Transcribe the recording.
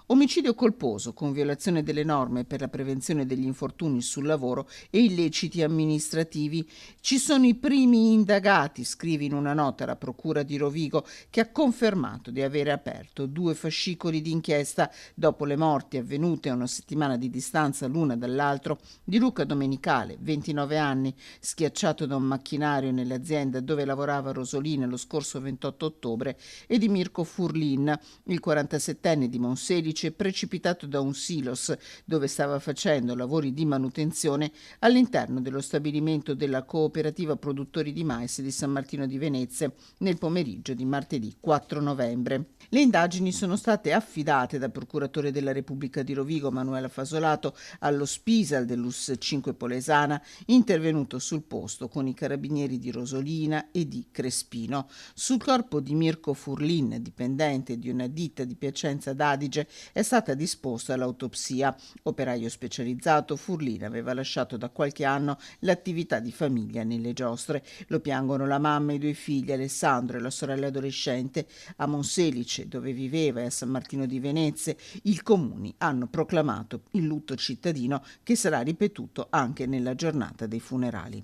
Omicidio colposo con violazione delle norme per la prevenzione degli infortuni sul lavoro e illeciti amministrativi. Ci sono i primi indagati, scrive in una nota la Procura di Rovigo, che ha confermato di avere aperto 2 fascicoli di inchiesta dopo le morti avvenute a una settimana di distanza l'una dall'altro di Luca Domenicale, 29 anni, schiacciato da un macchinario nell'azienda dove lavorava Rosolina lo scorso 28 ottobre, e di Mirko Furlin, il 47enne di Monselice, precipitato da un silos dove stava facendo lavori di manutenzione all'interno dello stabilimento della cooperativa produttori di mais di San Martino di Venezia nel pomeriggio di martedì 4 novembre. Le indagini sono state affidate dal procuratore della Repubblica di Rovigo Manuela Fasolato allo Spisal dell'Us 5 Polesana, intervenuto sul posto con i carabinieri di Rosolina e di Crespino. Sul corpo di Mirko Furlin, dipendente di una ditta di Piacenza d'Adige, è stata disposta l'autopsia. Operaio specializzato, Furlin aveva lasciato da qualche anno l'attività di famiglia nelle giostre. Lo piangono la mamma e i 2 figli, Alessandro e la sorella adolescente. A Monselice, dove viveva, e a San Martino di Venezia, i comuni hanno proclamato il lutto cittadino, che sarà ripetuto anche nella giornata dei funerali.